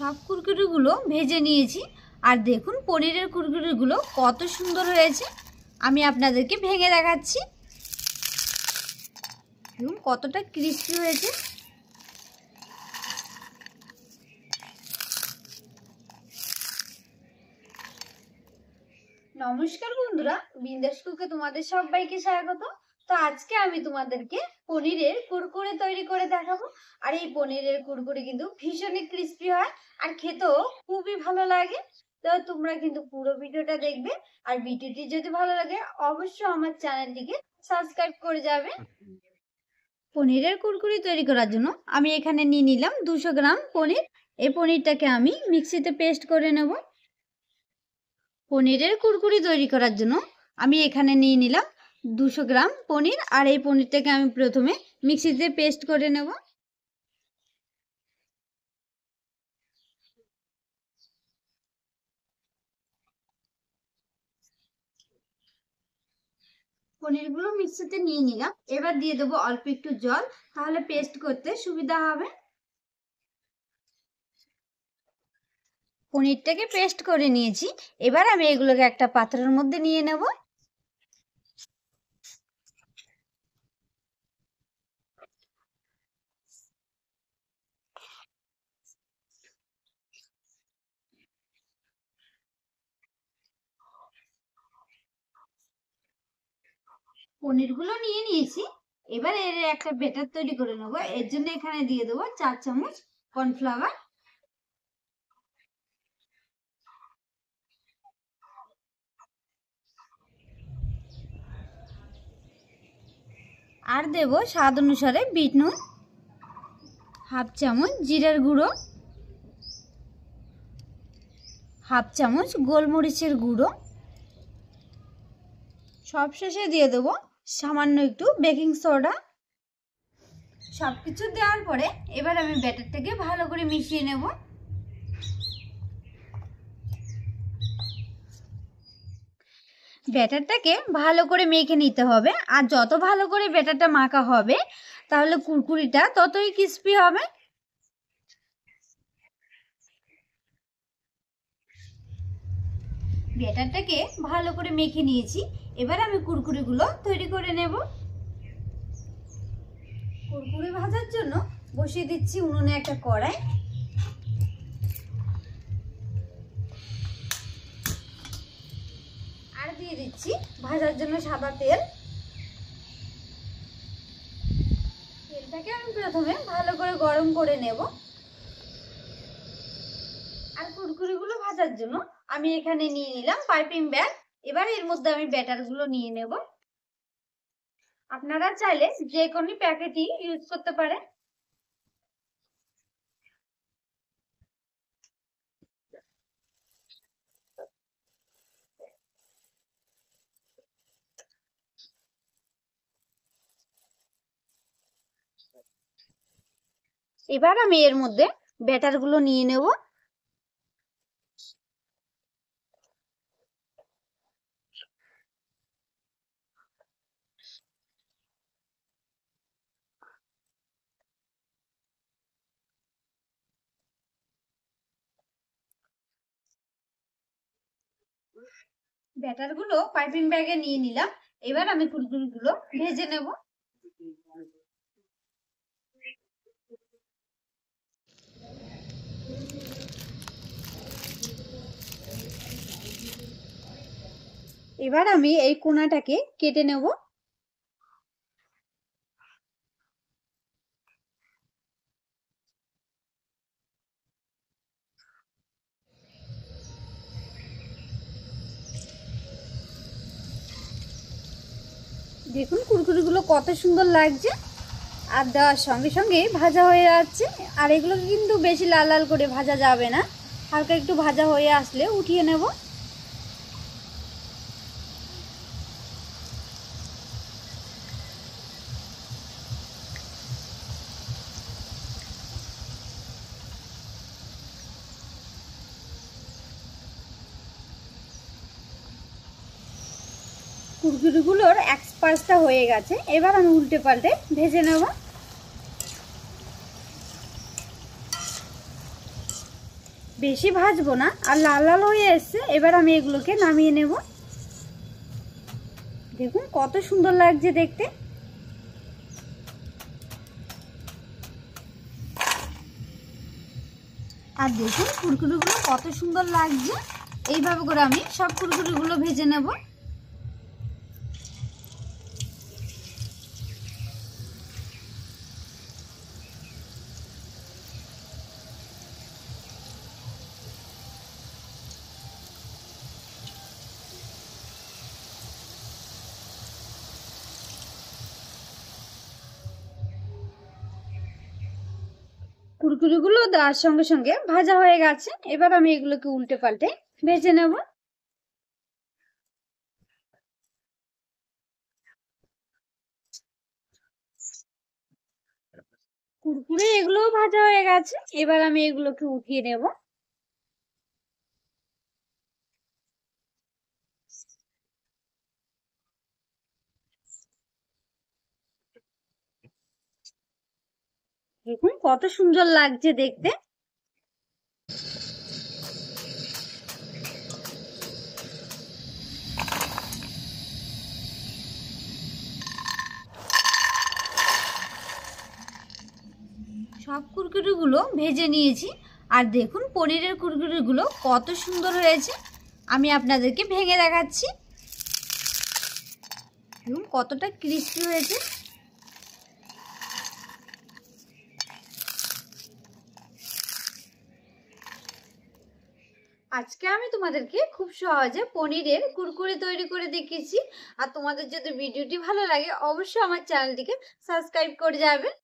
সব কুরকুরিগুলো ভেজে নিয়েছি। আর দেখুন পনিরের কুরকুরিগুলো কত সুন্দর হয়েছে। আমি আপনাদেরকে ভেঙে দেখাচ্ছি। দেখুন কতটা ক্রিস্পি হয়েছে। নমস্কার বন্ধুরা, বিন্দাস কুকে তোমাদের সবাইকে স্বাগত। তো আজকে আমি তোমাদেরকে পনিরের কুরকুরে তৈরি করে দেখাবো। আর এই পনিরের কুরকুরে কিন্তু ভীষণই ক্রিস্পি হয় আর খেতেও খুবই ভালো লাগে। তো তোমরা কিন্তু পুরো ভিডিওটা দেখবে। আর ভিডিওটি যদি ভালো লাগে অবশ্যই আমার চ্যানেলটিকে সাবস্ক্রাইব করে যাবে। পনিরের কুরকুরি তৈরি করার জন্য আমি এখানে নিয়ে নিলাম 200 গ্রাম পনির। এই পনিরটাকে আমি মিক্সিতে পেস্ট করে নেব। পনিরের কুরকুরি তৈরি করার জন্য আমি এখানে নিয়ে নিলাম 200 গ্রাম পনির। আর এই পনিরটাকে আমি প্রথমে মিক্সিতে পেস্ট করে নেব। পনিরগুলো মিক্সিতে নিয়ে নিলাম। এবার দিয়ে দেবো অল্প একটু জল, তাহলে পেস্ট করতে সুবিধা হবে। পনিরটাকে পেস্ট করে নিয়েছি। এবার আমি এগুলোকে একটা পাত্রের মধ্যে নিয়ে নেব। পনিরগুলো নিয়ে নিয়েছি। এবার এর একটা ব্যাটার তৈরি করে নেব। এর জন্য এখানে দিয়ে দেবো 4 চামচ কর্নফ্লাওয়ার, আর দেব স্বাদ অনুসারে বিট নুন, হাফ চামচ জিরার গুঁড়ো, হাফ চামচ গোলমরিচের গুঁড়ো, সবশেষে দিয়ে দেবো সামান্য একটু বেকিং সোডা। সবকিছু দেওয়ার পরে এবার আমি ব্যাটারটাকে ভালো করে মিশিয়ে নেব। ব্যাটারটাকে ভালো করে মেখে নিতে হবে। আর যত ভালো করে ব্যাটারটা মাখা হবে তাহলে কুরকুরিটা ততই ক্রিস্পি হবে। ব্যাটারটাকে ভালো করে মেখে নিয়েছি। এবার আমি কুরকুরিগুলো তৈরি করে নেব। কুরকুরি ভাজার জন্য বসিয়ে দিচ্ছি উনুনে একটা কড়াই। আর দিয়ে দিচ্ছি ভাজার জন্য সাদা তেল। তেলটাকে আমি প্রথমে ভালো করে গরম করে নেব। আর কুরকুরিগুলো ভাজার জন্য আমি এখানে নিয়ে নিলাম পাইপিং ব্যাগ। এবার এর মধ্যে আমি ব্যাটারগুলো নিয়ে নেব। আপনারা চাইলে যে কোনো প্যাকেটই ইউজ করতে পারেন। এবার আমি এর মধ্যে ব্যাটারগুলো নিয়ে নেব। ব্যাটারগুলো পাইপিং ব্যাগে নিয়ে নিলাম। এবার আমি কুরকুরিগুলো ভেজে নেব। এবার আমি এই কোনাটাকে কেটে নেব। দেখুন কুরকুরিগুলো কত সুন্দর লাগছে। আর দেওয়ার সঙ্গে সঙ্গে ভাজা হয়ে যাচ্ছে। আর এগুলোকে কিন্তু বেশি লাল লাল করে ভাজা যাবে না, হালকা একটু ভাজা হয়ে আসলে উঠিয়ে নেব। কুরকুরিগুলোর এক পাশটা হয়ে গেছে। এবার আমি উল্টে পাল্টে ভেজে নেব। বেশি ভাজবো না, আর লাল লাল হয়ে এসছে। এবার আমি এগুলোকে নামিয়ে নেব। দেখুন কত সুন্দর লাগছে দেখতে। আর দেখুন কুরকুরিগুলো কত সুন্দর লাগছে। এইভাবে করে আমি সব কুরকুরিগুলো ভেজে নেব। কুরকুরিগুলো দেওয়ার সঙ্গে সঙ্গে ভাজা হয়ে গেছে। এবার আমি এগুলোকে উল্টে পাল্টে ভেজে নেব। কুরকুরে এগুলোও ভাজা হয়ে গেছে। এবার আমি এগুলোকে উঠিয়ে নেব। দেখুন কত সুন্দর লাগছে দেখতে। সব কুরকুরিগুলো ভেজে নিয়েছি। আর দেখুন পনিরের কুরকুরিগুলো কত সুন্দর হয়েছে। আমি আপনাদেরকে ভেঙে দেখাচ্ছি। দেখুন কতটা ক্রিস্পি হয়েছে। আজকে আমি তোমাদেরকে খুব সহজে পনিরের কুরকুরি তৈরি করে দেখিয়েছি। আর তোমাদের যদি ভিডিওটি ভালো লাগে অবশ্যই আমার চ্যানেলটিকে সাবস্ক্রাইব করে যাবে।